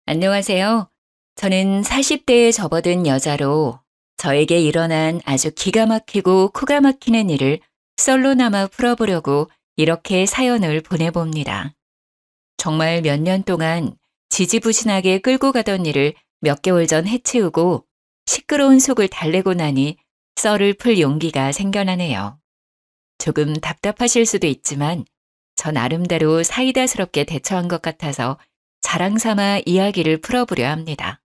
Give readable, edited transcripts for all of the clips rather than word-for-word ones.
안녕하세요. 저는 40대에 접어든 여자로 저에게 일어난 아주 기가 막히고 코가 막히는 일을 썰로나마 풀어보려고 이렇게 사연을 보내봅니다. 정말 몇 년 동안 지지부진하게 끌고 가던 일을 몇 개월 전 해치우고 시끄러운 속을 달래고 나니 썰을 풀 용기가 생겨나네요. 조금 답답하실 수도 있지만 저 나름대로 사이다스럽게 대처한 것 같아서 자랑 삼아 이야기를 풀어보려 합니다.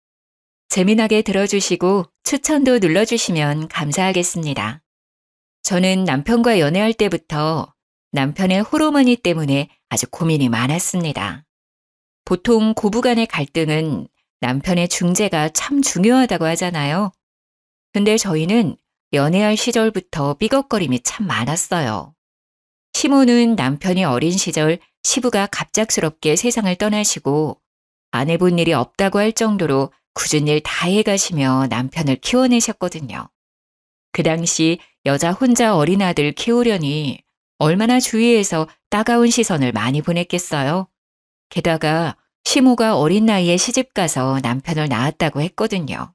재미나게 들어주시고 추천도 눌러주시면 감사하겠습니다. 저는 남편과 연애할 때부터 남편의 호르몬이 때문에 아주 고민이 많았습니다. 보통 고부간의 갈등은 남편의 중재가 참 중요하다고 하잖아요. 근데 저희는 연애할 시절부터 삐걱거림이 참 많았어요. 시모는 남편이 어린 시절 시부가 갑작스럽게 세상을 떠나시고 안 해본 일이 없다고 할 정도로 굳은 일 다 해가시며 남편을 키워내셨거든요. 그 당시 여자 혼자 어린 아들 키우려니 얼마나 주위에서 따가운 시선을 많이 보냈겠어요. 게다가 시모가 어린 나이에 시집가서 남편을 낳았다고 했거든요.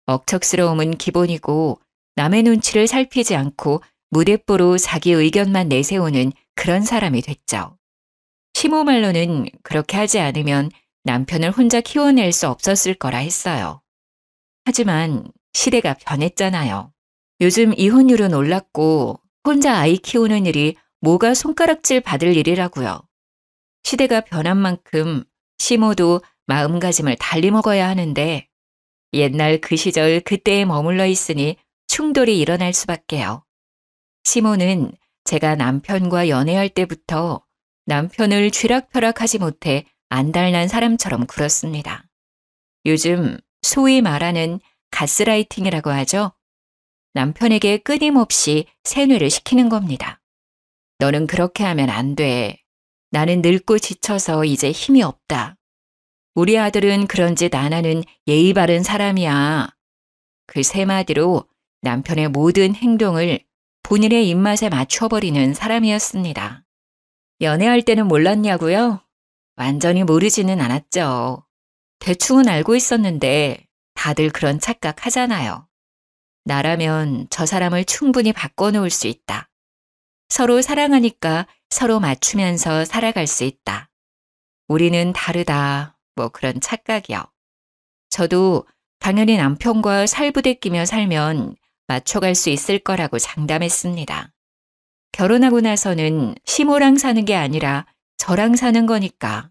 억척스러움은 기본이고 남의 눈치를 살피지 않고 무대뽀로 자기 의견만 내세우는 그런 사람이 됐죠. 시모 말로는 그렇게 하지 않으면 남편을 혼자 키워낼 수 없었을 거라 했어요. 하지만 시대가 변했잖아요. 요즘 이혼율은 올랐고 혼자 아이 키우는 일이 뭐가 손가락질 받을 일이라고요. 시대가 변한 만큼 시모도 마음가짐을 달리 먹어야 하는데 옛날 그 시절 그때에 머물러 있으니 충돌이 일어날 수밖에요. 시모는 제가 남편과 연애할 때부터 남편을 쥐락펴락하지 못해 안달난 사람처럼 굴었습니다. 요즘 소위 말하는 가스라이팅이라고 하죠. 남편에게 끊임없이 세뇌를 시키는 겁니다. 너는 그렇게 하면 안 돼. 나는 늙고 지쳐서 이제 힘이 없다. 우리 아들은 그런 짓 안 하는 예의 바른 사람이야. 그 세 마디로 남편의 모든 행동을 본인의 입맛에 맞춰버리는 사람이었습니다. 연애할 때는 몰랐냐고요? 완전히 모르지는 않았죠. 대충은 알고 있었는데 다들 그런 착각 하잖아요. 나라면 저 사람을 충분히 바꿔놓을 수 있다. 서로 사랑하니까 서로 맞추면서 살아갈 수 있다. 우리는 다르다. 뭐 그런 착각이요. 저도 당연히 남편과 살부대끼며 살면 맞춰갈 수 있을 거라고 장담했습니다. 결혼하고 나서는 시모랑 사는 게 아니라 저랑 사는 거니까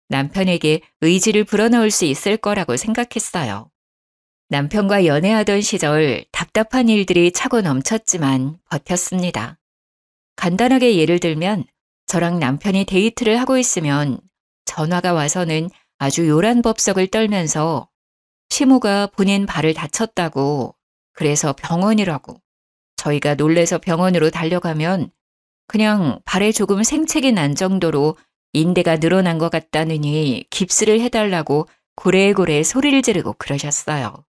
남편에게 의지를 불어넣을 수 있을 거라고 생각했어요. 남편과 연애하던 시절 답답한 일들이 차고 넘쳤지만 버텼습니다. 간단하게 예를 들면 저랑 남편이 데이트를 하고 있으면 전화가 와서는 아주 요란법석을 떨면서 시모가 본인 발을 다쳤다고 그래서 병원이라고 저희가 놀래서 병원으로 달려가면 그냥 발에 조금 생책이 난 정도로 인대가 늘어난 것 같다느니 깁스를 해달라고 고래고래 소리를 지르고 그러셨어요.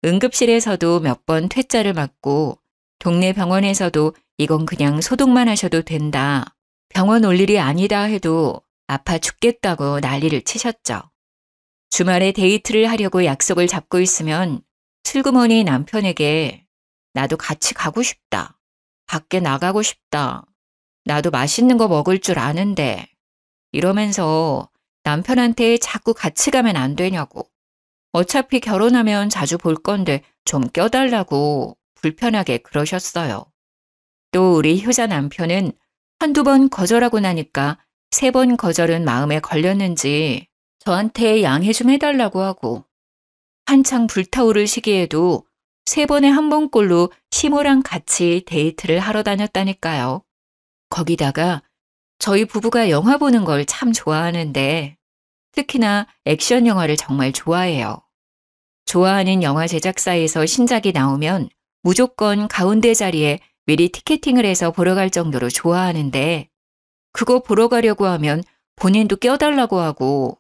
응급실에서도 몇 번 퇴짜를 맞고 동네 병원에서도 이건 그냥 소독만 하셔도 된다. 병원 올 일이 아니다 해도 아파 죽겠다고 난리를 치셨죠. 주말에 데이트를 하려고 약속을 잡고 있으면 슬그머니 남편에게 나도 같이 가고 싶다. 밖에 나가고 싶다. 나도 맛있는 거 먹을 줄 아는데 이러면서 남편한테 자꾸 같이 가면 안 되냐고. 어차피 결혼하면 자주 볼 건데 좀 껴달라고 불편하게 그러셨어요. 또 우리 효자 남편은 한두 번 거절하고 나니까 세 번 거절은 마음에 걸렸는지 저한테 양해 좀 해달라고 하고 한창 불타오를 시기에도 세 번에 한 번꼴로 시모랑 같이 데이트를 하러 다녔다니까요. 거기다가 저희 부부가 영화 보는 걸 참 좋아하는데 특히나 액션 영화를 정말 좋아해요. 좋아하는 영화 제작사에서 신작이 나오면 무조건 가운데 자리에 미리 티켓팅을 해서 보러 갈 정도로 좋아하는데 그거 보러 가려고 하면 본인도 껴달라고 하고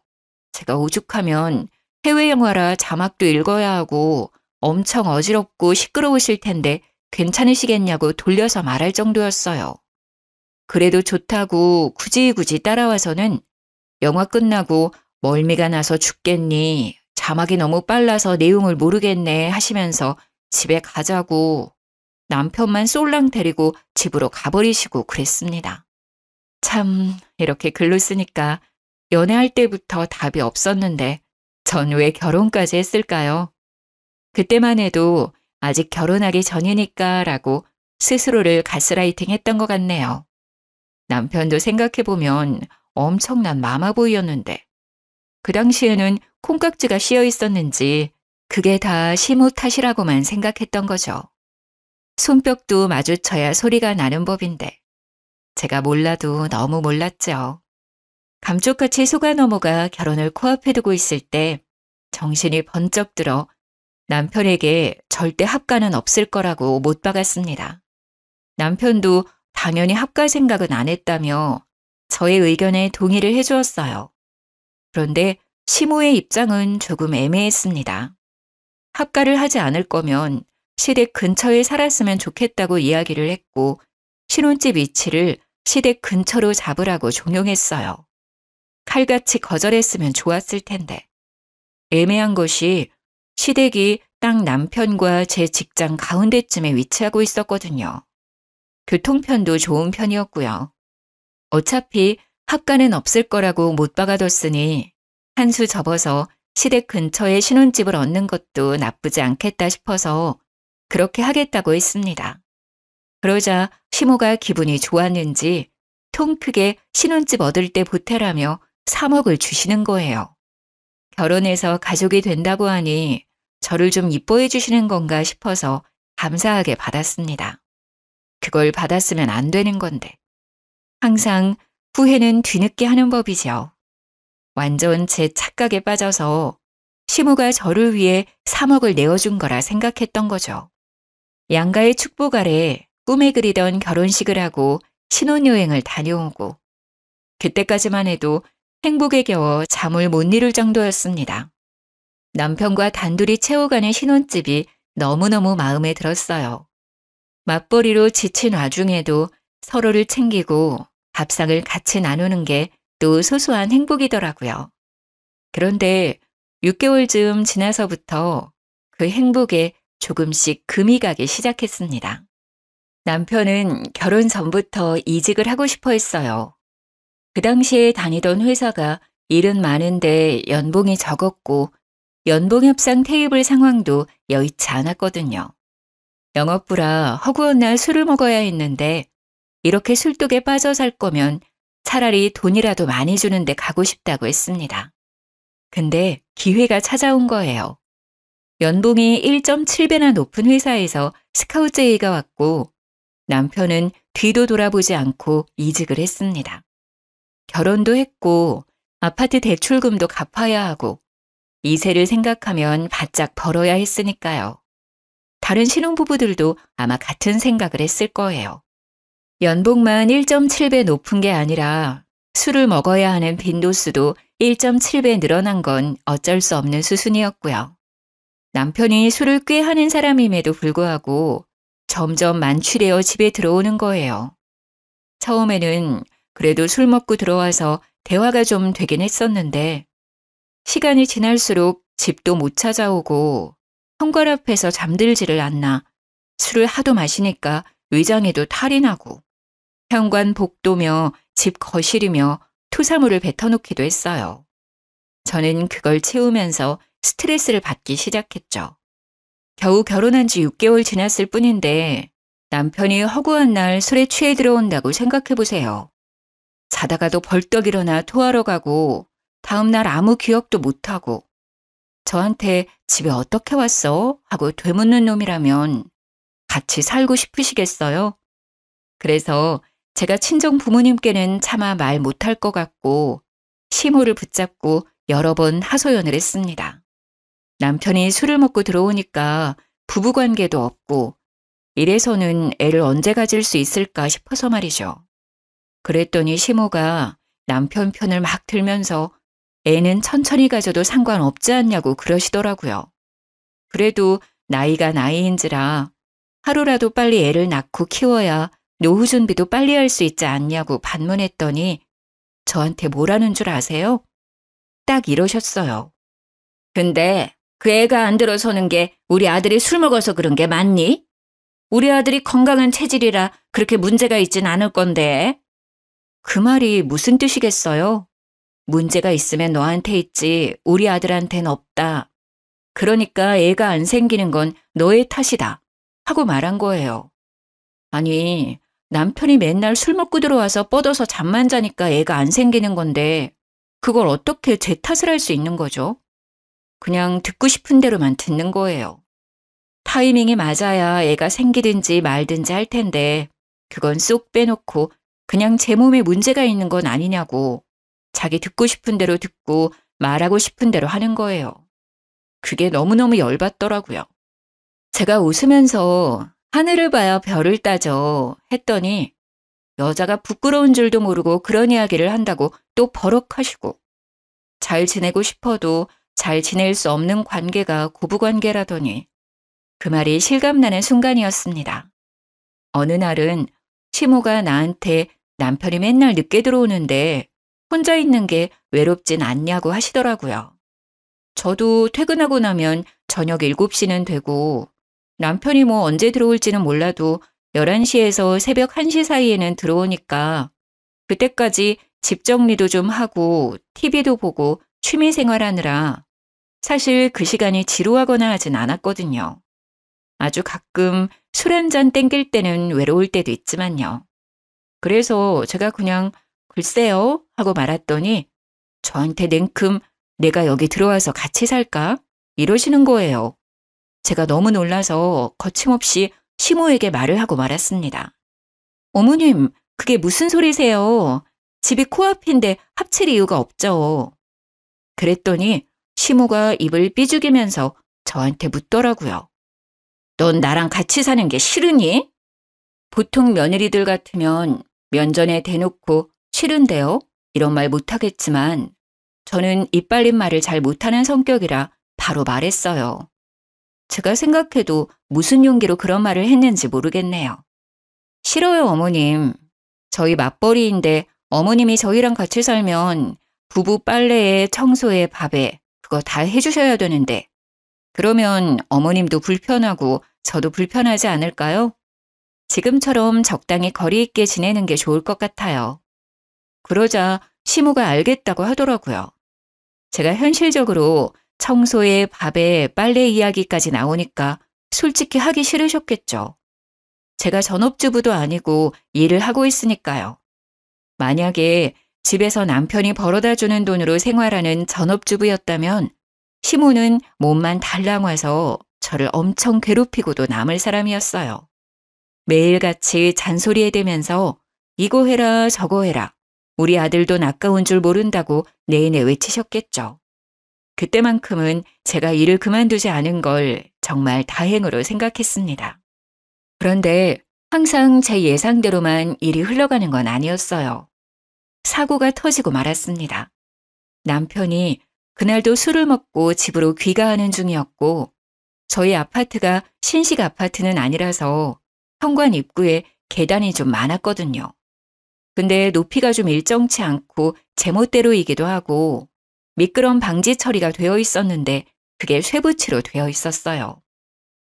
제가 오죽하면 해외 영화라 자막도 읽어야 하고 엄청 어지럽고 시끄러우실 텐데 괜찮으시겠냐고 돌려서 말할 정도였어요. 그래도 좋다고 굳이 따라와서는 영화 끝나고 멀미가 나서 죽겠니? 자막이 너무 빨라서 내용을 모르겠네 하시면서 집에 가자고 남편만 쏠랑 데리고 집으로 가버리시고 그랬습니다. 참 이렇게 글로 쓰니까 연애할 때부터 답이 없었는데 전 왜 결혼까지 했을까요? 그때만 해도 아직 결혼하기 전이니까 라고 스스로를 가스라이팅 했던 것 같네요. 남편도 생각해보면 엄청난 마마보이였는데 그 당시에는 콩깍지가 씌어 있었는지 그게 다 시모 탓이라고만 생각했던 거죠. 손뼉도 마주쳐야 소리가 나는 법인데 제가 몰라도 너무 몰랐죠. 감쪽같이 속아 넘어가 결혼을 코앞에 두고 있을 때 정신이 번쩍 들어 남편에게 절대 합가는 없을 거라고 못 박았습니다. 남편도 당연히 합가 생각은 안 했다며 저의 의견에 동의를 해주었어요. 그런데 시모의 입장은 조금 애매했습니다. 합가를 하지 않을 거면 시댁 근처에 살았으면 좋겠다고 이야기를 했고 신혼집 위치를 시댁 근처로 잡으라고 종용했어요. 칼같이 거절했으면 좋았을 텐데. 애매한 것이 시댁이 딱 남편과 제 직장 가운데쯤에 위치하고 있었거든요. 교통편도 좋은 편이었고요. 어차피 합가는 없을 거라고 못 박아뒀으니 한 수 접어서 시댁 근처에 신혼집을 얻는 것도 나쁘지 않겠다 싶어서 그렇게 하겠다고 했습니다. 그러자 시모가 기분이 좋았는지 통 크게 신혼집 얻을 때 보태라며 3억을 주시는 거예요. 결혼해서 가족이 된다고 하니 저를 좀 이뻐해 주시는 건가 싶어서 감사하게 받았습니다. 그걸 받았으면 안 되는 건데. 항상 후회는 뒤늦게 하는 법이죠. 완전 제 착각에 빠져서 시모가 저를 위해 3억을 내어준 거라 생각했던 거죠. 양가의 축복 아래 꿈에 그리던 결혼식을 하고 신혼여행을 다녀오고 그때까지만 해도 행복에 겨워 잠을 못 이룰 정도였습니다. 남편과 단둘이 채워가는 신혼집이 너무너무 마음에 들었어요. 맞벌이로 지친 와중에도 서로를 챙기고 밥상을 같이 나누는 게 또 소소한 행복이더라고요. 그런데 6개월쯤 지나서부터 그 행복에 조금씩 금이 가기 시작했습니다. 남편은 결혼 전부터 이직을 하고 싶어 했어요. 그 당시에 다니던 회사가 일은 많은데 연봉이 적었고 연봉 협상 테이블 상황도 여의치 않았거든요. 영업부라 허구한 날 술을 먹어야 했는데 이렇게 술독에 빠져 살 거면 차라리 돈이라도 많이 주는데 가고 싶다고 했습니다. 근데 기회가 찾아온 거예요. 연봉이 1.7배나 높은 회사에서 스카우트 제의가 왔고 남편은 뒤도 돌아보지 않고 이직을 했습니다. 결혼도 했고 아파트 대출금도 갚아야 하고 이세를 생각하면 바짝 벌어야 했으니까요. 다른 신혼부부들도 아마 같은 생각을 했을 거예요. 연봉만 1.7배 높은 게 아니라 술을 먹어야 하는 빈도수도 1.7배 늘어난 건 어쩔 수 없는 수순이었고요. 남편이 술을 꽤 하는 사람임에도 불구하고 점점 만취되어 집에 들어오는 거예요. 처음에는 그래도 술 먹고 들어와서 대화가 좀 되긴 했었는데 시간이 지날수록 집도 못 찾아오고 현관 앞에서 잠들지를 않나 술을 하도 마시니까 위장에도 탈이 나고 현관 복도며 집 거실이며 토사물을 뱉어놓기도 했어요. 저는 그걸 채우면서 스트레스를 받기 시작했죠. 겨우 결혼한 지 6개월 지났을 뿐인데 남편이 허구한 날 술에 취해 들어온다고 생각해보세요. 자다가도 벌떡 일어나 토하러 가고 다음날 아무 기억도 못하고 저한테 집에 어떻게 왔어? 하고 되묻는 놈이라면 같이 살고 싶으시겠어요? 그래서 제가 친정 부모님께는 차마 말 못할 것 같고 시모를 붙잡고 여러 번 하소연을 했습니다. 남편이 술을 먹고 들어오니까 부부관계도 없고 이래서는 애를 언제 가질 수 있을까 싶어서 말이죠. 그랬더니 시모가 남편 편을 막 들면서 애는 천천히 가져도 상관없지 않냐고 그러시더라고요. 그래도 나이가 나이인지라 하루라도 빨리 애를 낳고 키워야 노후 준비도 빨리 할 수 있지 않냐고 반문했더니 저한테 뭐라는 줄 아세요? 딱 이러셨어요. 근데 그 애가 안 들어서는 게 우리 아들이 술 먹어서 그런 게 맞니? 우리 아들이 건강한 체질이라 그렇게 문제가 있진 않을 건데. 그 말이 무슨 뜻이겠어요? 문제가 있으면 너한테 있지 우리 아들한텐 없다. 그러니까 애가 안 생기는 건 너의 탓이다. 하고 말한 거예요. 아니, 남편이 맨날 술 먹고 들어와서 뻗어서 잠만 자니까 애가 안 생기는 건데 그걸 어떻게 제 탓을 할 수 있는 거죠? 그냥 듣고 싶은 대로만 듣는 거예요. 타이밍이 맞아야 애가 생기든지 말든지 할 텐데 그건 쏙 빼놓고 그냥 제 몸에 문제가 있는 건 아니냐고 자기 듣고 싶은 대로 듣고 말하고 싶은 대로 하는 거예요. 그게 너무너무 열받더라고요. 제가 웃으면서 하늘을 봐야 별을 따져 했더니 여자가 부끄러운 줄도 모르고 그런 이야기를 한다고 또 버럭하시고 잘 지내고 싶어도 잘 지낼 수 없는 관계가 고부관계라더니 그 말이 실감나는 순간이었습니다. 어느 날은 시모가 나한테 남편이 맨날 늦게 들어오는데 혼자 있는 게 외롭진 않냐고 하시더라고요. 저도 퇴근하고 나면 저녁 7시는 되고 남편이 뭐 언제 들어올지는 몰라도 11시에서 새벽 1시 사이에는 들어오니까 그때까지 집 정리도 좀 하고 TV도 보고 취미 생활하느라 사실 그 시간이 지루하거나 하진 않았거든요. 아주 가끔 술 한잔 땡길 때는 외로울 때도 있지만요. 그래서 제가 그냥 글쎄요 하고 말았더니 저한테 냉큼 내가 여기 들어와서 같이 살까? 이러시는 거예요. 제가 너무 놀라서 거침없이 시모에게 말을 하고 말았습니다. 어머님, 그게 무슨 소리세요? 집이 코앞인데 합칠 이유가 없죠. 그랬더니 시모가 입을 삐죽이면서 저한테 묻더라고요. 넌 나랑 같이 사는 게 싫으니? 보통 며느리들 같으면 면전에 대놓고 싫은데요? 이런 말 못하겠지만 저는 입 빨린 말을 잘 못하는 성격이라 바로 말했어요. 제가 생각해도 무슨 용기로 그런 말을 했는지 모르겠네요. 싫어요, 어머님. 저희 맞벌이인데 어머님이 저희랑 같이 살면 부부 빨래에 청소에 밥에 그거 다 해주셔야 되는데 그러면 어머님도 불편하고 저도 불편하지 않을까요? 지금처럼 적당히 거리 있게 지내는 게 좋을 것 같아요. 그러자 시모가 알겠다고 하더라고요. 제가 현실적으로 청소에 밥에 빨래 이야기까지 나오니까 솔직히 하기 싫으셨겠죠. 제가 전업주부도 아니고 일을 하고 있으니까요. 만약에 집에서 남편이 벌어다 주는 돈으로 생활하는 전업주부였다면 시모는 몸만 달랑 와서 저를 엄청 괴롭히고도 남을 사람이었어요. 매일같이 잔소리에 대면서 이거 해라 저거 해라. 우리 아들 돈 아까운 줄 모른다고 내내 외치셨겠죠. 그때만큼은 제가 일을 그만두지 않은 걸 정말 다행으로 생각했습니다. 그런데 항상 제 예상대로만 일이 흘러가는 건 아니었어요. 사고가 터지고 말았습니다. 남편이 그날도 술을 먹고 집으로 귀가하는 중이었고 저희 아파트가 신식 아파트는 아니라서 현관 입구에 계단이 좀 많았거든요. 근데 높이가 좀 일정치 않고 제멋대로이기도 하고 미끄럼 방지 처리가 되어 있었는데 그게 쇠붙이로 되어 있었어요.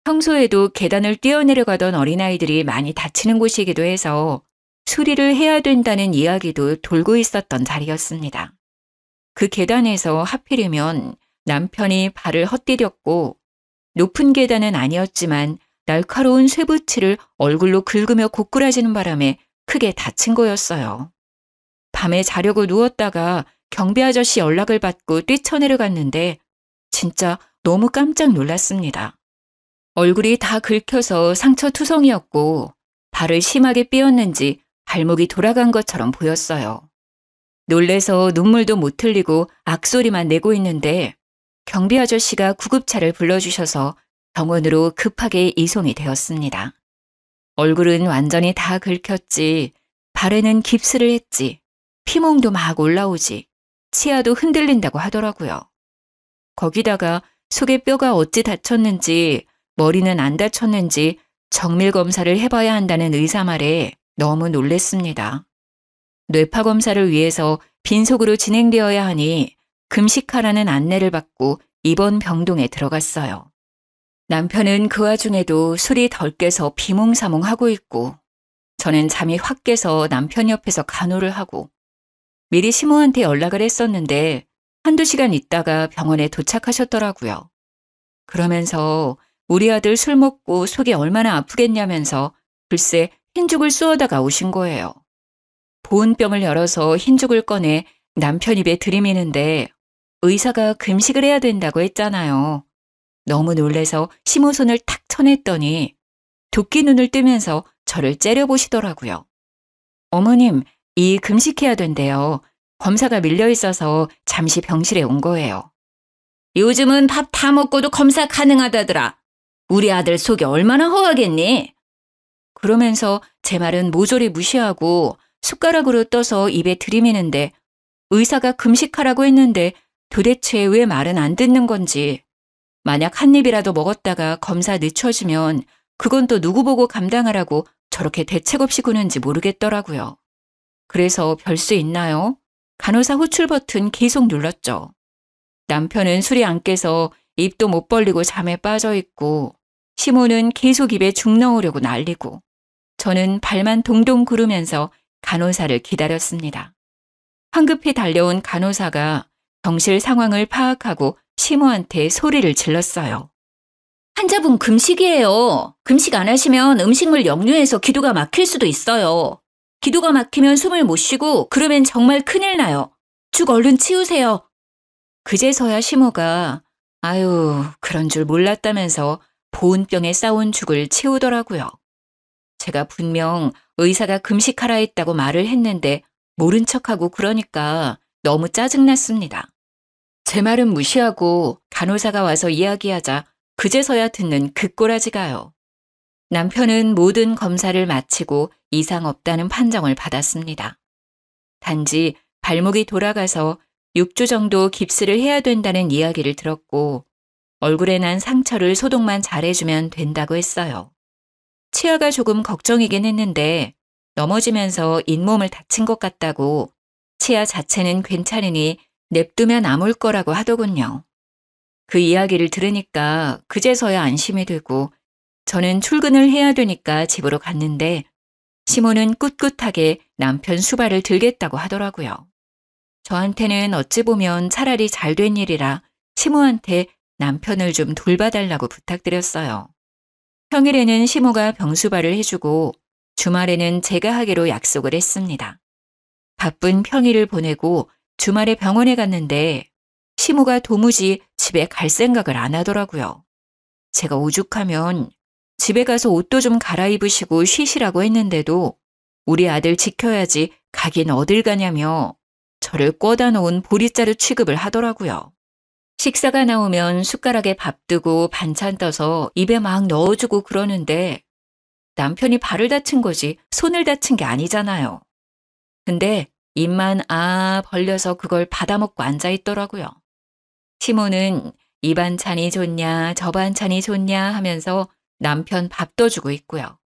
평소에도 계단을 뛰어내려가던 어린아이들이 많이 다치는 곳이기도 해서 수리를 해야 된다는 이야기도 돌고 있었던 자리였습니다. 그 계단에서 하필이면 남편이 발을 헛디뎠고 높은 계단은 아니었지만 날카로운 쇠붙이를 얼굴로 긁으며 고꾸라지는 바람에 크게 다친 거였어요. 밤에 자려고 누웠다가 경비 아저씨 연락을 받고 뛰쳐내려갔는데 진짜 너무 깜짝 놀랐습니다. 얼굴이 다 긁혀서 상처투성이었고 발을 심하게 삐었는지 발목이 돌아간 것처럼 보였어요. 놀래서 눈물도 못 흘리고 악소리만 내고 있는데 경비 아저씨가 구급차를 불러주셔서 병원으로 급하게 이송이 되었습니다. 얼굴은 완전히 다 긁혔지, 발에는 깁스를 했지, 피멍도 막 올라오지, 치아도 흔들린다고 하더라고요. 거기다가 속의 뼈가 어찌 다쳤는지, 머리는 안 다쳤는지 정밀 검사를 해봐야 한다는 의사 말에 너무 놀랬습니다. 뇌파 검사를 위해서 빈속으로 진행되어야 하니 금식하라는 안내를 받고 입원 병동에 들어갔어요. 남편은 그 와중에도 술이 덜 깨서 비몽사몽하고 있고 저는 잠이 확 깨서 남편 옆에서 간호를 하고 미리 시모한테 연락을 했었는데 한두 시간 있다가 병원에 도착하셨더라고요. 그러면서 우리 아들 술 먹고 속이 얼마나 아프겠냐면서 글쎄 흰죽을 쏘아다가 오신 거예요. 보온병을 열어서 흰죽을 꺼내 남편 입에 들이미는데 의사가 금식을 해야 된다고 했잖아요. 너무 놀래서 시모 손을 탁 쳐냈더니 도끼 눈을 뜨면서 저를 째려보시더라고요. 어머님, 이 금식해야 된대요. 검사가 밀려 있어서 잠시 병실에 온 거예요. 요즘은 밥 다 먹고도 검사 가능하다더라. 우리 아들 속이 얼마나 허하겠니? 그러면서 제 말은 모조리 무시하고 숟가락으로 떠서 입에 들이미는데 의사가 금식하라고 했는데 도대체 왜 말은 안 듣는 건지. 만약 한 입이라도 먹었다가 검사 늦춰지면 그건 또 누구 보고 감당하라고 저렇게 대책 없이 구는지 모르겠더라고요. 그래서 별 수 있나요? 간호사 호출 버튼 계속 눌렀죠. 남편은 술이 안 깨서 입도 못 벌리고 잠에 빠져 있고 시모는 계속 입에 죽 넣으려고 난리고 저는 발만 동동 구르면서 간호사를 기다렸습니다. 황급히 달려온 간호사가 병실 상황을 파악하고 시모한테 소리를 질렀어요. 환자분 금식이에요. 금식 안 하시면 음식물 역류해서 기도가 막힐 수도 있어요. 기도가 막히면 숨을 못 쉬고 그러면 정말 큰일 나요. 죽 얼른 치우세요. 그제서야 시모가 아유 그런 줄 몰랐다면서 보온병에 싸온 죽을 치우더라고요. 제가 분명 의사가 금식하라 했다고 말을 했는데 모른 척하고 그러니까 너무 짜증났습니다. 제 말은 무시하고 간호사가 와서 이야기하자 그제서야 듣는 그 꼬라지가요. 남편은 모든 검사를 마치고 이상 없다는 판정을 받았습니다. 단지 발목이 돌아가서 6주 정도 깁스를 해야 된다는 이야기를 들었고 얼굴에 난 상처를 소독만 잘해주면 된다고 했어요. 치아가 조금 걱정이긴 했는데 넘어지면서 잇몸을 다친 것 같다고 치아 자체는 괜찮으니 냅두면 아물 거라고 하더군요. 그 이야기를 들으니까 그제서야 안심이 되고 저는 출근을 해야 되니까 집으로 갔는데 시모는 꿋꿋하게 남편 수발을 들겠다고 하더라고요. 저한테는 어찌 보면 차라리 잘된 일이라 시모한테 남편을 좀 돌봐달라고 부탁드렸어요. 평일에는 시모가 병수발을 해주고 주말에는 제가 하기로 약속을 했습니다. 바쁜 평일을 보내고 주말에 병원에 갔는데 시모가 도무지 집에 갈 생각을 안 하더라고요. 제가 오죽하면 집에 가서 옷도 좀 갈아입으시고 쉬시라고 했는데도 우리 아들 지켜야지 가긴 어딜 가냐며 저를 꿔다 놓은 보리자루 취급을 하더라고요. 식사가 나오면 숟가락에 밥 뜨고 반찬 떠서 입에 막 넣어주고 그러는데 남편이 발을 다친 거지 손을 다친 게 아니잖아요. 근데 입만 벌려서 그걸 받아먹고 앉아있더라고요. 시모는 이 반찬이 좋냐 저 반찬이 좋냐 하면서 남편 밥 떠주고 있고요.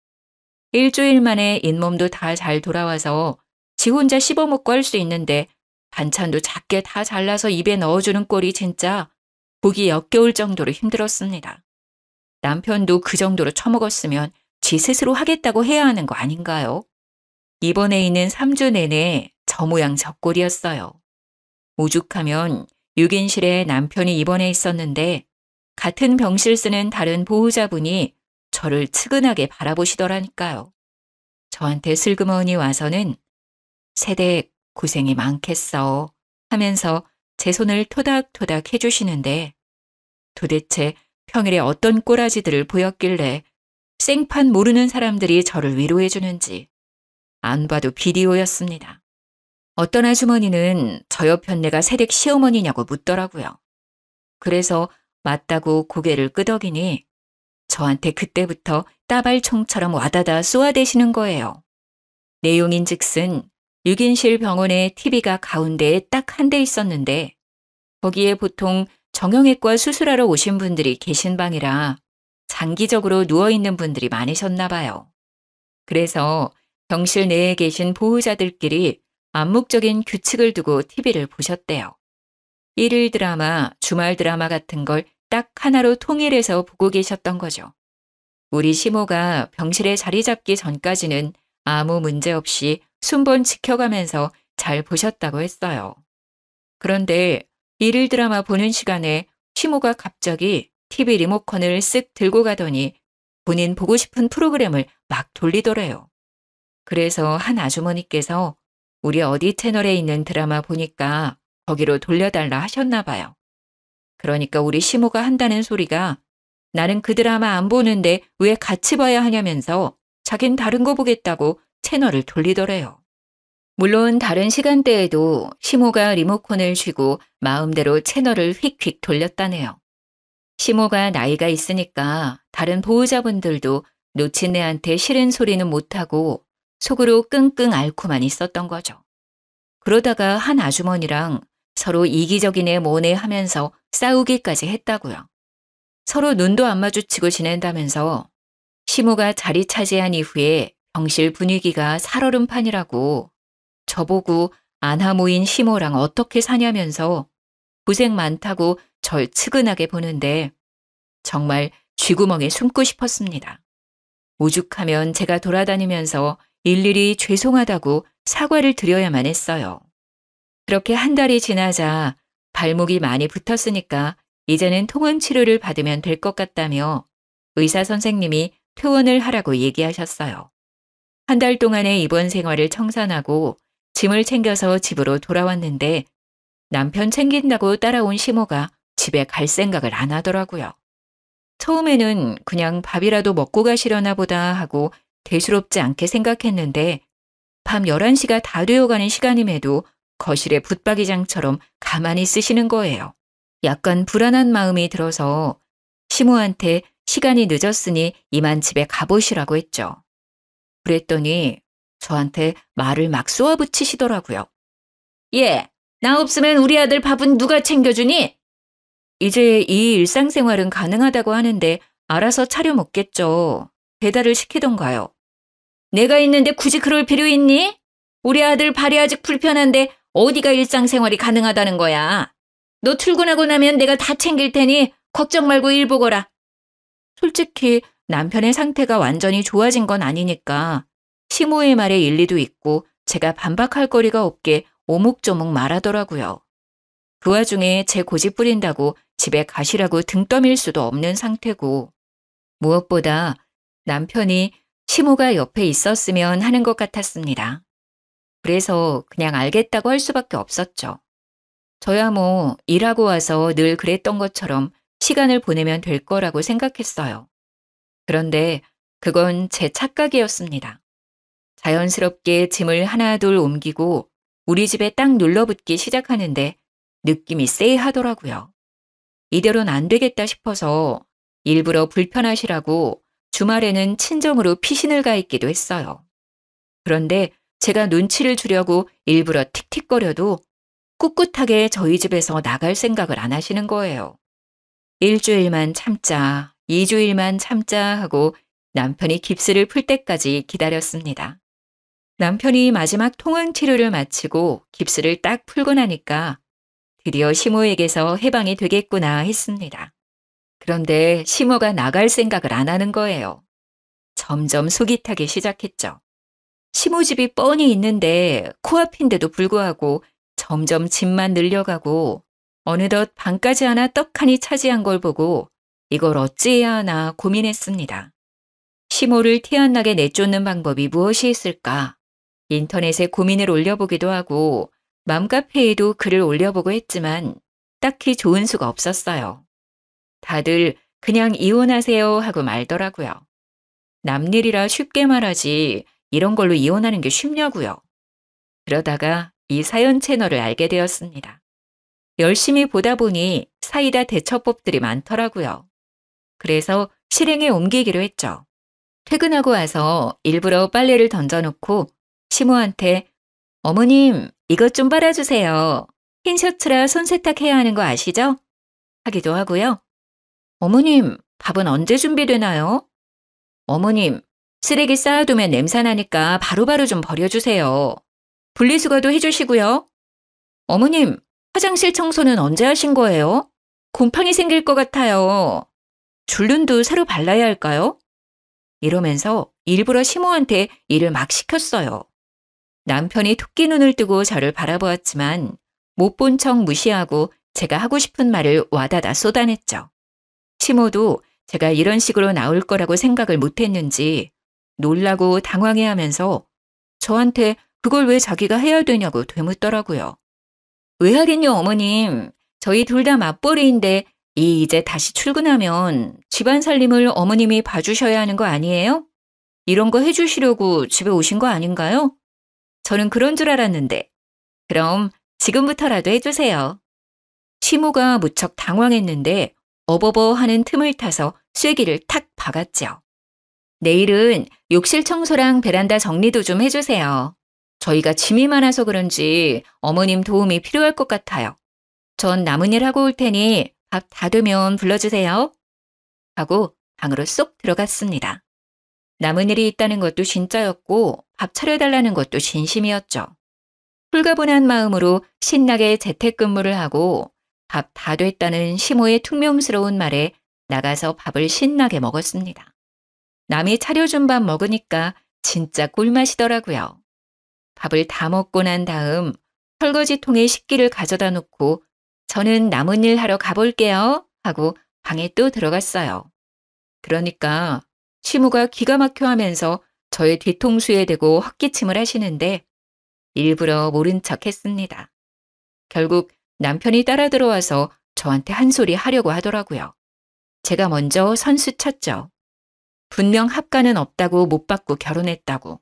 일주일 만에 잇몸도 다 잘 돌아와서 지 혼자 씹어먹고 할 수 있는데 반찬도 작게 다 잘라서 입에 넣어주는 꼴이 진짜 보기 역겨울 정도로 힘들었습니다. 남편도 그 정도로 처먹었으면 지 스스로 하겠다고 해야 하는 거 아닌가요? 입원해 있는 3주 내내 저 모양 저 꼴이었어요. 오죽하면 6인실에 남편이 입원해 있었는데 같은 병실 쓰는 다른 보호자분이 저를 측은하게 바라보시더라니까요. 저한테 슬그머니 와서는 세댁 고생이 많겠어 하면서 제 손을 토닥토닥 해주시는데 도대체 평일에 어떤 꼬라지들을 보였길래 생판 모르는 사람들이 저를 위로해주는지 안 봐도 비디오였습니다. 어떤 아주머니는 저 옆편 내가 세댁 시어머니냐고 묻더라고요. 그래서 맞다고 고개를 끄덕이니 저한테 그때부터 따발총처럼 와다다 쏘아대시는 거예요. 내용인즉슨 6인실 병원에 TV가 가운데에 딱 한 대 있었는데 거기에 보통 정형외과 수술하러 오신 분들이 계신 방이라 장기적으로 누워있는 분들이 많으셨나 봐요. 그래서 병실 내에 계신 보호자들끼리 암묵적인 규칙을 두고 TV를 보셨대요. 일일 드라마, 주말 드라마 같은 걸 딱 하나로 통일해서 보고 계셨던 거죠. 우리 시모가 병실에 자리 잡기 전까지는 아무 문제 없이 순번 지켜가면서 잘 보셨다고 했어요. 그런데 일일 드라마 보는 시간에 시모가 갑자기 TV 리모컨을 쓱 들고 가더니 본인 보고 싶은 프로그램을 막 돌리더래요. 그래서 한 아주머니께서 우리 어디 채널에 있는 드라마 보니까 거기로 돌려달라 하셨나 봐요. 그러니까 우리 시모가 한다는 소리가 나는 그 드라마 안 보는데 왜 같이 봐야 하냐면서 자긴 다른 거 보겠다고 채널을 돌리더래요. 물론 다른 시간대에도 시모가 리모컨을 쥐고 마음대로 채널을 휙휙 돌렸다네요. 시모가 나이가 있으니까 다른 보호자분들도 놓친 애한테 싫은 소리는 못하고 속으로 끙끙 앓고만 있었던 거죠. 그러다가 한 아주머니랑 서로 이기적인 애 뭐네 하면서 싸우기까지 했다고요. 서로 눈도 안 마주치고 지낸다면서 시모가 자리 차지한 이후에 병실 분위기가 살얼음판이라고 저보고 안하 모인 시모랑 어떻게 사냐면서 고생 많다고 절 측은하게 보는데 정말 쥐구멍에 숨고 싶었습니다. 오죽하면 제가 돌아다니면서 일일이 죄송하다고 사과를 드려야만 했어요. 그렇게 한 달이 지나자 발목이 많이 붙었으니까 이제는 통원 치료를 받으면 될 것 같다며 의사 선생님이 퇴원을 하라고 얘기하셨어요. 한 달 동안의 입원 생활을 청산하고 짐을 챙겨서 집으로 돌아왔는데 남편 챙긴다고 따라온 시모가 집에 갈 생각을 안 하더라고요. 처음에는 그냥 밥이라도 먹고 가시려나 보다 하고 대수롭지 않게 생각했는데 밤 11시가 다 되어가는 시간임에도 거실에 붙박이장처럼 가만히 쓰시는 거예요. 약간 불안한 마음이 들어서 시모한테 시간이 늦었으니 이만 집에 가보시라고 했죠. 그랬더니 저한테 말을 막 쏘아붙이시더라고요. 예, 나 없으면 우리 아들 밥은 누가 챙겨주니? 이제 이 일상생활은 가능하다고 하는데 알아서 차려 먹겠죠. 배달을 시키던가요. 내가 있는데 굳이 그럴 필요 있니? 우리 아들 발이 아직 불편한데 어디가 일상생활이 가능하다는 거야. 너 출근하고 나면 내가 다 챙길 테니 걱정 말고 일 보거라. 솔직히 남편의 상태가 완전히 좋아진 건 아니니까 시모의 말에 일리도 있고 제가 반박할 거리가 없게 오목조목 말하더라고요. 그 와중에 제 고집 부린다고 집에 가시라고 등 떠밀 수도 없는 상태고 무엇보다 남편이 시모가 옆에 있었으면 하는 것 같았습니다. 그래서 그냥 알겠다고 할 수밖에 없었죠. 저야 뭐 일하고 와서 늘 그랬던 것처럼 시간을 보내면 될 거라고 생각했어요. 그런데 그건 제 착각이었습니다. 자연스럽게 짐을 하나둘 옮기고 우리 집에 딱 눌러붙기 시작하는데 느낌이 쎄하더라고요. 이대로는 안 되겠다 싶어서 일부러 불편하시라고 주말에는 친정으로 피신을 가 있기도 했어요. 그런데 제가 눈치를 주려고 일부러 틱틱거려도 꿋꿋하게 저희 집에서 나갈 생각을 안 하시는 거예요. 일주일만 참자, 2주일만 참자 하고 남편이 깁스를 풀 때까지 기다렸습니다. 남편이 마지막 통원 치료를 마치고 깁스를 딱 풀고 나니까 드디어 시모에게서 해방이 되겠구나 했습니다. 그런데 시모가 나갈 생각을 안 하는 거예요. 점점 속이 타기 시작했죠. 시모 집이 뻔히 있는데 코앞인데도 불구하고 점점 짐만 늘려가고 어느덧 방까지 하나 떡하니 차지한 걸 보고 이걸 어찌해야 하나 고민했습니다. 시모를 티 안 나게 내쫓는 방법이 무엇이 있을까? 인터넷에 고민을 올려보기도 하고 맘카페에도 글을 올려보고 했지만 딱히 좋은 수가 없었어요. 다들 그냥 이혼하세요 하고 말더라고요. 남일이라 쉽게 말하지 이런 걸로 이혼하는 게 쉽냐고요. 그러다가 이 사연 채널을 알게 되었습니다. 열심히 보다 보니 사이다 대처법들이 많더라고요. 그래서 실행에 옮기기로 했죠. 퇴근하고 와서 일부러 빨래를 던져놓고 시모한테 어머님 이것 좀 빨아주세요. 흰 셔츠라 손세탁해야 하는 거 아시죠? 하기도 하고요. 어머님 밥은 언제 준비되나요? 어머님 쓰레기 쌓아두면 냄새나니까 바로바로 좀 버려주세요. 분리수거도 해주시고요. 어머님 화장실 청소는 언제 하신 거예요? 곰팡이 생길 것 같아요. 줄눈도 새로 발라야 할까요? 이러면서 일부러 시모한테 일을 막 시켰어요. 남편이 토끼 눈을 뜨고 저를 바라보았지만 못 본 척 무시하고 제가 하고 싶은 말을 와다다 쏟아냈죠. 시모도 제가 이런 식으로 나올 거라고 생각을 못했는지 놀라고 당황해하면서 저한테 그걸 왜 자기가 해야 되냐고 되묻더라고요. 왜 하긴요, 어머님. 저희 둘 다 맞벌이인데 이제 다시 출근하면 집안 살림을 어머님이 봐주셔야 하는 거 아니에요? 이런 거 해주시려고 집에 오신 거 아닌가요? 저는 그런 줄 알았는데. 그럼 지금부터라도 해주세요. 시모가 무척 당황했는데 어버버 하는 틈을 타서 쐐기를 탁 박았죠. 내일은 욕실 청소랑 베란다 정리도 좀 해주세요. 저희가 짐이 많아서 그런지 어머님 도움이 필요할 것 같아요. 전 남은 일 하고 올 테니 밥 다 되면 불러주세요. 하고 방으로 쏙 들어갔습니다. 남은 일이 있다는 것도 진짜였고 밥 차려달라는 것도 진심이었죠. 홀가분한 마음으로 신나게 재택근무를 하고 밥 다 됐다는 시모의 퉁명스러운 말에 나가서 밥을 신나게 먹었습니다. 남이 차려준 밥 먹으니까 진짜 꿀맛이더라고요. 밥을 다 먹고 난 다음 설거지통에 식기를 가져다 놓고 저는 남은 일 하러 가볼게요 하고 방에 또 들어갔어요. 그러니까 시모가 기가 막혀 하면서 저의 뒤통수에 대고 헛기침을 하시는데 일부러 모른 척 했습니다. 결국 남편이 따라 들어와서 저한테 한 소리 하려고 하더라고요. 제가 먼저 선수 쳤죠. 분명 합가는 없다고 못 받고 결혼했다고.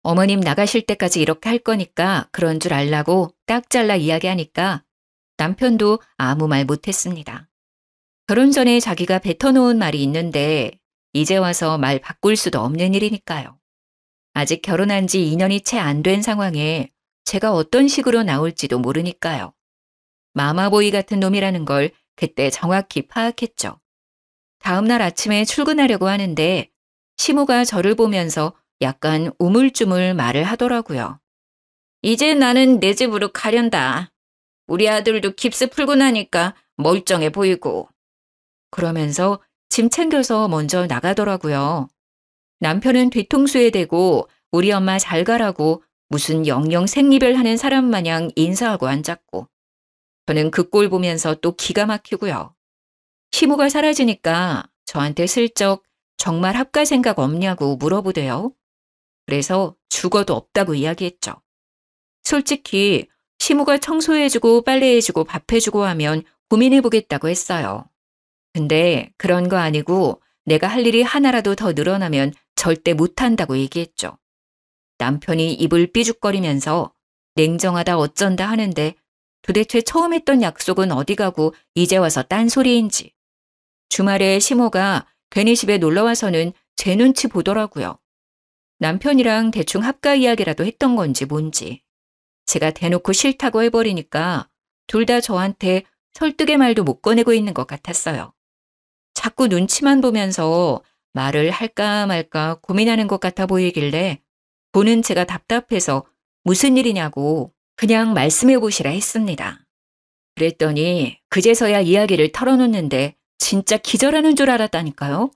어머님 나가실 때까지 이렇게 할 거니까 그런 줄 알라고 딱 잘라 이야기하니까 남편도 아무 말 못했습니다. 결혼 전에 자기가 뱉어놓은 말이 있는데 이제 와서 말 바꿀 수도 없는 일이니까요. 아직 결혼한 지 2년이 채 안 된 상황에 제가 어떤 식으로 나올지도 모르니까요. 마마보이 같은 놈이라는 걸 그때 정확히 파악했죠. 다음 날 아침에 출근하려고 하는데 시모가 저를 보면서 약간 우물쭈물 말을 하더라고요. 이제 나는 내 집으로 가련다. 우리 아들도 깁스 풀고 나니까 멀쩡해 보이고. 그러면서 짐 챙겨서 먼저 나가더라고요. 남편은 뒤통수에 대고 우리 엄마 잘 가라고 무슨 영영 생리별 하는 사람 마냥 인사하고 앉았고. 저는 그 꼴 보면서 또 기가 막히고요. 시모가 사라지니까 저한테 슬쩍 정말 합가 생각 없냐고 물어보대요. 그래서 죽어도 없다고 이야기했죠. 솔직히 시모가 청소해주고 빨래해주고 밥해주고 하면 고민해보겠다고 했어요. 근데 그런 거 아니고 내가 할 일이 하나라도 더 늘어나면 절대 못한다고 얘기했죠. 남편이 입을 삐죽거리면서 냉정하다 어쩐다 하는데 도대체 처음 했던 약속은 어디 가고 이제 와서 딴소리인지. 주말에 시모가 괜히 집에 놀러와서는 제 눈치 보더라고요. 남편이랑 대충 합가 이야기라도 했던 건지 뭔지. 제가 대놓고 싫다고 해버리니까 둘 다 저한테 설득의 말도 못 꺼내고 있는 것 같았어요. 자꾸 눈치만 보면서 말을 할까 말까 고민하는 것 같아 보이길래 보는 제가 답답해서 무슨 일이냐고 그냥 말씀해 보시라 했습니다. 그랬더니 그제서야 이야기를 털어놓는데 진짜 기절하는 줄 알았다니까요.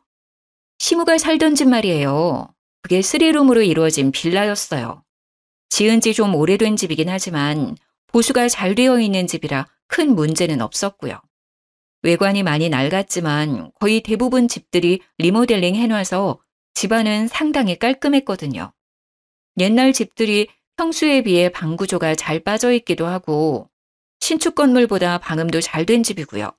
시무가 살던 집 말이에요. 그게 3룸으로 이루어진 빌라였어요. 지은 지 좀 오래된 집이긴 하지만 보수가 잘 되어 있는 집이라 큰 문제는 없었고요. 외관이 많이 낡았지만 거의 대부분 집들이 리모델링 해놔서 집안은 상당히 깔끔했거든요. 옛날 집들이 평수에 비해 방 구조가 잘 빠져 있기도 하고 신축 건물보다 방음도 잘 된 집이고요.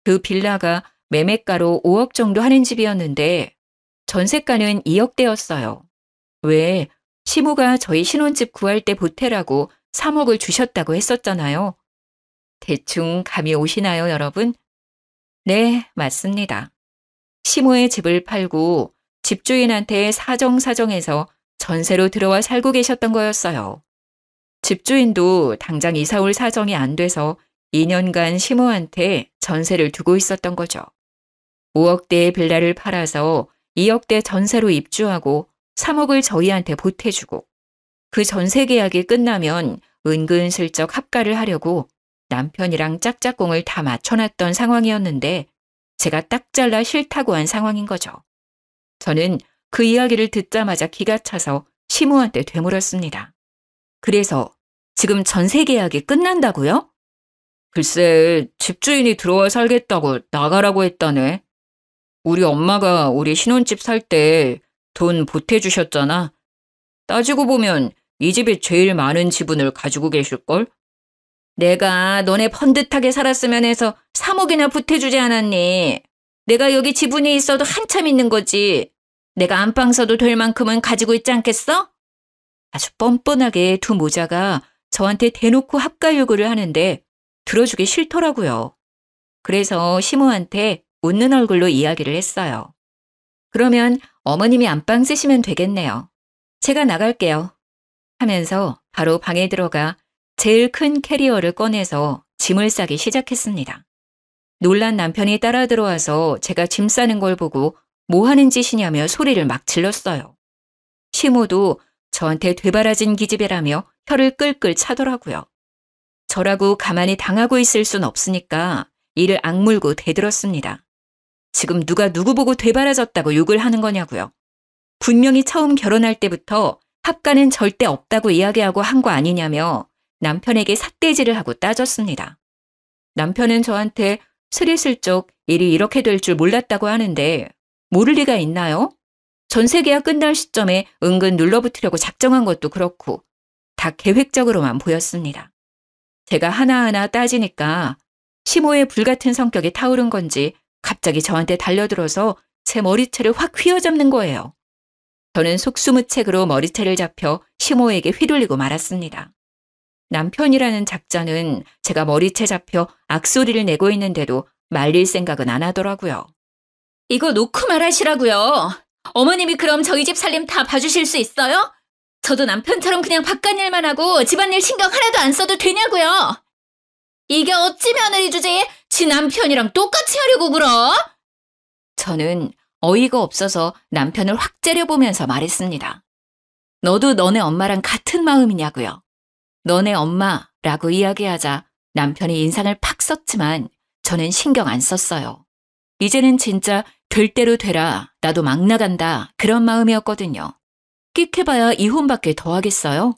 그 빌라가 매매가로 5억 정도 하는 집이었는데 전세가는 2억대였어요. 왜? 시모가 저희 신혼집 구할 때 보태라고 3억을 주셨다고 했었잖아요. 대충 감이 오시나요, 여러분? 네, 맞습니다. 시모의 집을 팔고 집주인한테 사정사정해서 전세로 들어와 살고 계셨던 거였어요. 집주인도 당장 이사 올 사정이 안 돼서 2년간 시모한테 전세를 두고 있었던 거죠. 5억대의 빌라를 팔아서 2억대 전세로 입주하고 3억을 저희한테 보태주고 그 전세 계약이 끝나면 은근슬쩍 합가를 하려고 남편이랑 짝짝꿍을 다 맞춰놨던 상황이었는데 제가 딱 잘라 싫다고 한 상황인 거죠. 저는 그 이야기를 듣자마자 기가 차서 시모한테 되물었습니다. 그래서 지금 전세 계약이 끝난다고요? 글쎄, 집주인이 들어와 살겠다고 나가라고 했다네. 우리 엄마가 우리 신혼집 살 때 돈 보태주셨잖아. 따지고 보면 이 집이 제일 많은 지분을 가지고 계실걸? 내가 너네 번듯하게 살았으면 해서 3억이나 보태주지 않았니? 내가 여기 지분이 있어도 한참 있는 거지. 내가 안방 써도 될 만큼은 가지고 있지 않겠어? 아주 뻔뻔하게 두 모자가 저한테 대놓고 합가 요구를 하는데 들어주기 싫더라고요. 그래서 시모한테 웃는 얼굴로 이야기를 했어요. 그러면 어머님이 안방 쓰시면 되겠네요. 제가 나갈게요. 하면서 바로 방에 들어가 제일 큰 캐리어를 꺼내서 짐을 싸기 시작했습니다. 놀란 남편이 따라 들어와서 제가 짐 싸는 걸 보고 뭐 하는 짓이냐며 소리를 막 질렀어요. 시모도 저한테 되바라진 기집애라며 혀를 끌끌 차더라고요. 저라고 가만히 당하고 있을 순 없으니까 이를 악물고 대들었습니다. 지금 누가 누구 보고 되바라졌다고 욕을 하는 거냐고요. 분명히 처음 결혼할 때부터 합가는 절대 없다고 이야기하고 한 거 아니냐며 남편에게 삿대질을 하고 따졌습니다. 남편은 저한테 스리슬쩍 일이 이렇게 될 줄 몰랐다고 하는데 모를 리가 있나요? 전세 계약 끝날 시점에 은근 눌러붙으려고 작정한 것도 그렇고 다 계획적으로만 보였습니다. 제가 하나하나 따지니까 시모의 불같은 성격이 타오른 건지 갑자기 저한테 달려들어서 제 머리채를 확 휘어잡는 거예요. 저는 속수무책으로 머리채를 잡혀 시모에게 휘둘리고 말았습니다. 남편이라는 작자는 제가 머리채 잡혀 악소리를 내고 있는데도 말릴 생각은 안 하더라고요. 이거 놓고 말하시라고요. 어머님이 그럼 저희 집 살림 다 봐주실 수 있어요? 저도 남편처럼 그냥 바깥일만 하고 집안일 신경 하나도 안 써도 되냐고요. 이게 어찌 며느리 주제에 지 남편이랑 똑같이 하려고 그러? 저는 어이가 없어서 남편을 확 째려보면서 말했습니다. 너도 너네 엄마랑 같은 마음이냐고요. 너네 엄마라고 이야기하자 남편이 인상을 팍 썼지만 저는 신경 안 썼어요. 이제는 진짜 될 대로 되라, 나도 막 나간다 그런 마음이었거든요. 끽해봐야 이혼밖에 더 하겠어요?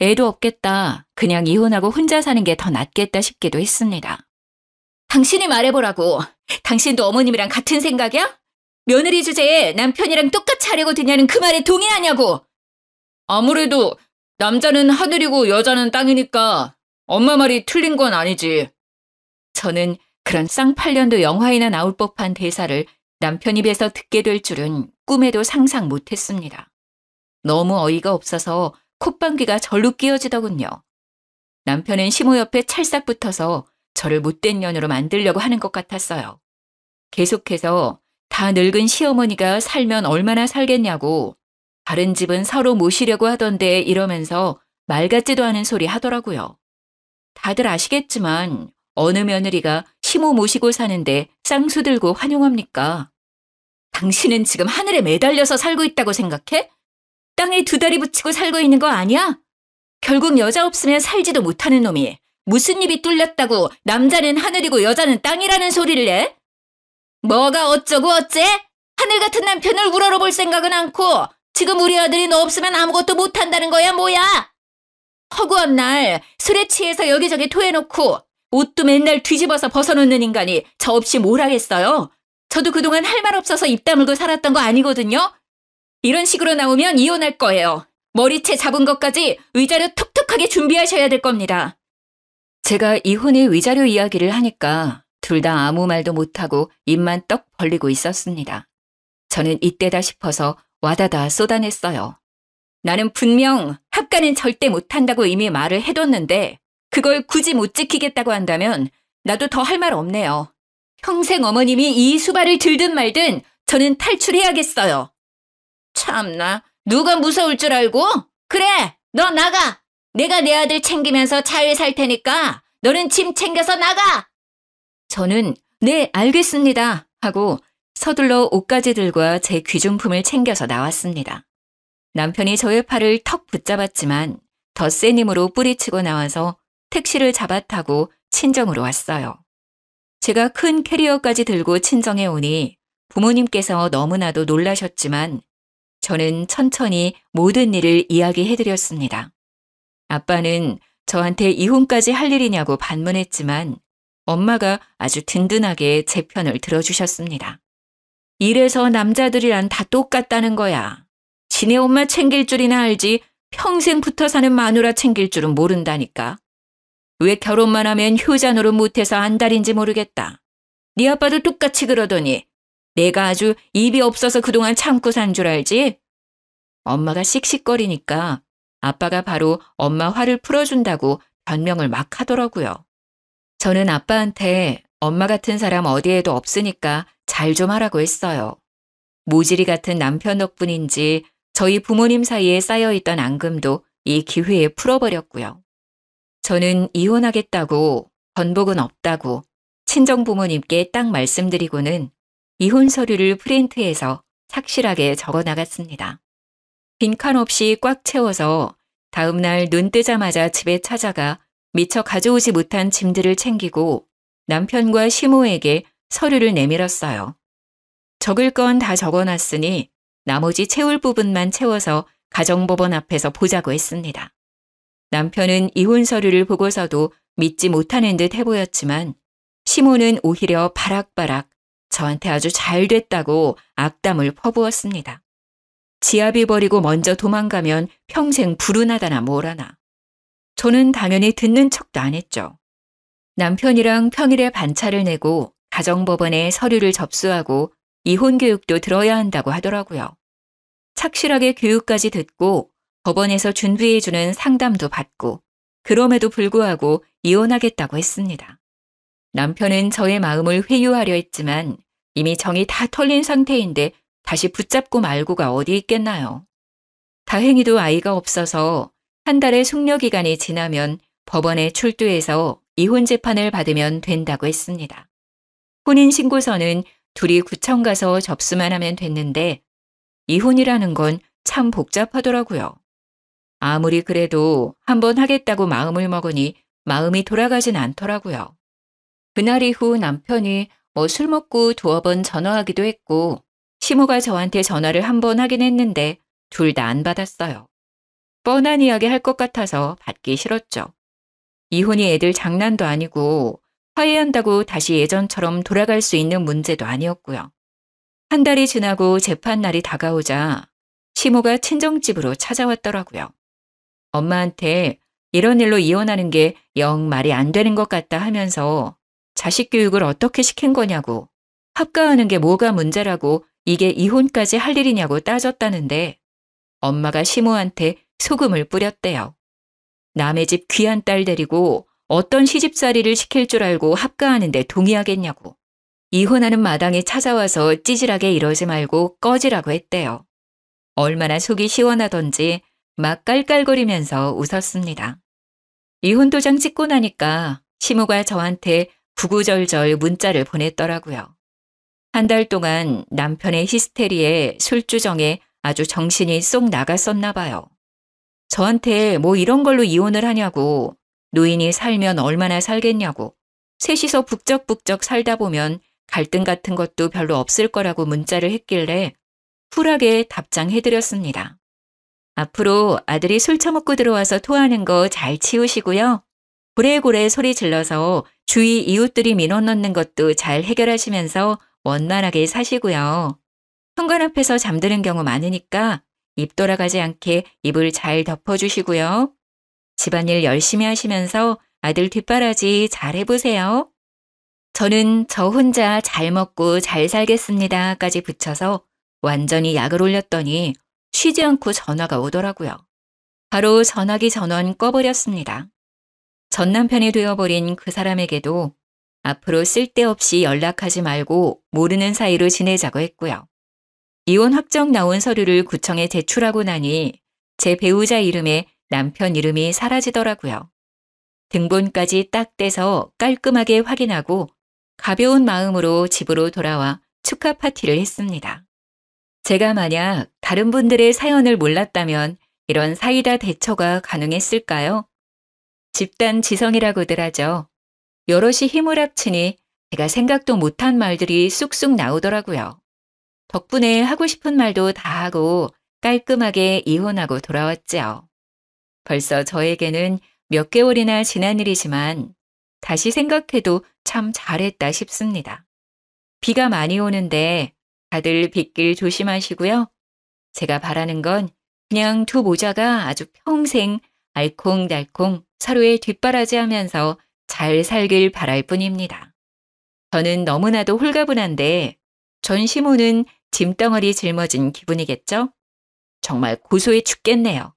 애도 없겠다. 그냥 이혼하고 혼자 사는 게 더 낫겠다 싶기도 했습니다. 당신이 말해보라고. 당신도 어머님이랑 같은 생각이야? 며느리 주제에 남편이랑 똑같이 하려고 드냐는 그 말에 동의하냐고. 아무래도 남자는 하늘이고 여자는 땅이니까 엄마 말이 틀린 건 아니지. 저는 그런 쌍팔년도 영화에나 나올 법한 대사를 남편 입에서 듣게 될 줄은 꿈에도 상상 못했습니다. 너무 어이가 없어서 콧방귀가 절로 끼어지더군요. 남편은 시모 옆에 찰싹 붙어서 저를 못된 년으로 만들려고 하는 것 같았어요. 계속해서 다 늙은 시어머니가 살면 얼마나 살겠냐고 다른 집은 서로 모시려고 하던데 이러면서 말 같지도 않은 소리 하더라고요. 다들 아시겠지만 어느 며느리가 시모 모시고 사는데 쌍수 들고 환영합니까? 당신은 지금 하늘에 매달려서 살고 있다고 생각해? 땅에 두 다리 붙이고 살고 있는 거 아니야? 결국 여자 없으면 살지도 못하는 놈이 무슨 입이 뚫렸다고 남자는 하늘이고 여자는 땅이라는 소리를 해? 뭐가 어쩌고 어째? 하늘 같은 남편을 우러러볼 생각은 않고 지금 우리 아들이 너 없으면 아무것도 못한다는 거야 뭐야? 허구한 날 술에 취해서 여기저기 토해놓고 옷도 맨날 뒤집어서 벗어놓는 인간이 저 없이 뭘 하겠어요? 저도 그동안 할 말 없어서 입 다물고 살았던 거 아니거든요? 이런 식으로 나오면 이혼할 거예요. 머리채 잡은 것까지 위자료 톡톡하게 준비하셔야 될 겁니다. 제가 이혼의 위자료 이야기를 하니까 둘 다 아무 말도 못하고 입만 떡 벌리고 있었습니다. 저는 이때다 싶어서 와다다 쏟아냈어요. 나는 분명 합가는 절대 못한다고 이미 말을 해뒀는데 그걸 굳이 못 지키겠다고 한다면 나도 더 할 말 없네요. 평생 어머님이 이 수발을 들든 말든 저는 탈출해야겠어요. 참나, 누가 무서울 줄 알고? 그래, 너 나가. 내가 내 아들 챙기면서 잘 살 테니까 너는 짐 챙겨서 나가. 저는 네, 알겠습니다 하고 서둘러 옷가지들과 제 귀중품을 챙겨서 나왔습니다. 남편이 저의 팔을 턱 붙잡았지만 더 센 힘으로 뿌리치고 나와서 택시를 잡아 타고 친정으로 왔어요. 제가 큰 캐리어까지 들고 친정에 오니 부모님께서 너무나도 놀라셨지만 저는 천천히 모든 일을 이야기해드렸습니다. 아빠는 저한테 이혼까지 할 일이냐고 반문했지만 엄마가 아주 든든하게 제 편을 들어주셨습니다. 이래서 남자들이란 다 똑같다는 거야. 지네 엄마 챙길 줄이나 알지 평생 붙어 사는 마누라 챙길 줄은 모른다니까. 왜 결혼만 하면 효자 노릇 못해서 안달인지 모르겠다. 네 아빠도 똑같이 그러더니 내가 아주 입이 없어서 그동안 참고 산 줄 알지? 엄마가 씩씩거리니까 아빠가 바로 엄마 화를 풀어준다고 변명을 막 하더라고요. 저는 아빠한테 엄마 같은 사람 어디에도 없으니까 잘 좀 하라고 했어요. 모질이 같은 남편 덕분인지 저희 부모님 사이에 쌓여있던 앙금도 이 기회에 풀어버렸고요. 저는 이혼하겠다고 번복은 없다고 친정 부모님께 딱 말씀드리고는 이혼 서류를 프린트해서 착실하게 적어 나갔습니다. 빈칸 없이 꽉 채워서 다음날 눈 뜨자마자 집에 찾아가 미처 가져오지 못한 짐들을 챙기고 남편과 시모에게 서류를 내밀었어요. 적을 건 다 적어놨으니 나머지 채울 부분만 채워서 가정법원 앞에서 보자고 했습니다. 남편은 이혼 서류를 보고서도 믿지 못하는 듯 해보였지만 시모는 오히려 바락바락 저한테 아주 잘 됐다고 악담을 퍼부었습니다. 지아비 버리고 먼저 도망가면 평생 불운하다나 뭐라나. 저는 당연히 듣는 척도 안 했죠. 남편이랑 평일에 반차를 내고 가정법원에 서류를 접수하고 이혼 교육도 들어야 한다고 하더라고요. 착실하게 교육까지 듣고 법원에서 준비해주는 상담도 받고 그럼에도 불구하고 이혼하겠다고 했습니다. 남편은 저의 마음을 회유하려 했지만 이미 정이 다 털린 상태인데 다시 붙잡고 말고가 어디 있겠나요. 다행히도 아이가 없어서 한 달의 숙려 기간이 지나면 법원에 출두해서 이혼 재판을 받으면 된다고 했습니다. 혼인신고서는 둘이 구청 가서 접수만 하면 됐는데 이혼이라는 건 참 복잡하더라고요. 아무리 그래도 한번 하겠다고 마음을 먹으니 마음이 돌아가진 않더라고요. 그날 이후 남편이 술 먹고 두어 번 전화하기도 했고 시모가 저한테 전화를 한 번 하긴 했는데 둘 다 안 받았어요. 뻔한 이야기 할 것 같아서 받기 싫었죠. 이혼이 애들 장난도 아니고 화해한다고 다시 예전처럼 돌아갈 수 있는 문제도 아니었고요. 한 달이 지나고 재판 날이 다가오자 시모가 친정집으로 찾아왔더라고요. 엄마한테 이런 일로 이혼하는 게 영 말이 안 되는 것 같다 하면서 자식 교육을 어떻게 시킨 거냐고 합가하는 게 뭐가 문제라고 이게 이혼까지 할 일이냐고 따졌다는데 엄마가 시모한테 소금을 뿌렸대요. 남의 집 귀한 딸 데리고 어떤 시집살이를 시킬 줄 알고 합가하는데 동의하겠냐고. 이혼하는 마당에 찾아와서 찌질하게 이러지 말고 꺼지라고 했대요. 얼마나 속이 시원하던지 막 깔깔거리면서 웃었습니다. 이혼 도장 찍고 나니까 시모가 저한테 구구절절 문자를 보냈더라고요. 한 달 동안 남편의 히스테리에 술주정에 아주 정신이 쏙 나갔었나 봐요. 저한테 뭐 이런 걸로 이혼을 하냐고, 노인이 살면 얼마나 살겠냐고, 셋이서 북적북적 살다 보면 갈등 같은 것도 별로 없을 거라고 문자를 했길래 쿨하게 답장해드렸습니다. 앞으로 아들이 술 처먹고 들어와서 토하는 거 잘 치우시고요. 고래고래 소리 질러서 주위 이웃들이 민원 넣는 것도 잘 해결하시면서 원만하게 사시고요. 현관 앞에서 잠드는 경우 많으니까 입 돌아가지 않게 입을 잘 덮어주시고요. 집안일 열심히 하시면서 아들 뒷바라지 잘 해보세요. 저는 저 혼자 잘 먹고 잘 살겠습니다까지 붙여서 완전히 약을 올렸더니 쉬지 않고 전화가 오더라고요. 바로 전화기 전원 꺼버렸습니다. 전 남편이 되어버린 그 사람에게도 앞으로 쓸데없이 연락하지 말고 모르는 사이로 지내자고 했고요. 이혼 확정 나온 서류를 구청에 제출하고 나니 제 배우자 이름에 남편 이름이 사라지더라고요. 등본까지 딱 떼서 깔끔하게 확인하고 가벼운 마음으로 집으로 돌아와 축하 파티를 했습니다. 제가 만약 다른 분들의 사연을 몰랐다면 이런 사이다 대처가 가능했을까요? 집단 지성이라고들 하죠. 여럿이 힘을 합치니 제가 생각도 못한 말들이 쑥쑥 나오더라고요. 덕분에 하고 싶은 말도 다 하고 깔끔하게 이혼하고 돌아왔지요. 벌써 저에게는 몇 개월이나 지난 일이지만 다시 생각해도 참 잘했다 싶습니다. 비가 많이 오는데 다들 빗길 조심하시고요. 제가 바라는 건 그냥 두 모자가 아주 평생 알콩달콩 서로의 뒷바라지하면서 잘 살길 바랄 뿐입니다. 저는 너무나도 홀가분한데 전시모는 짐덩어리 짊어진 기분이겠죠? 정말 고소해 죽겠네요.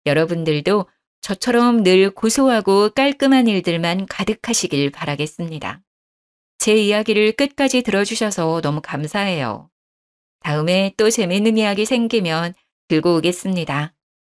여러분들도 저처럼 늘 고소하고 깔끔한 일들만 가득하시길 바라겠습니다. 제 이야기를 끝까지 들어주셔서 너무 감사해요. 다음에 또 재미있는 이야기 생기면 들고 오겠습니다.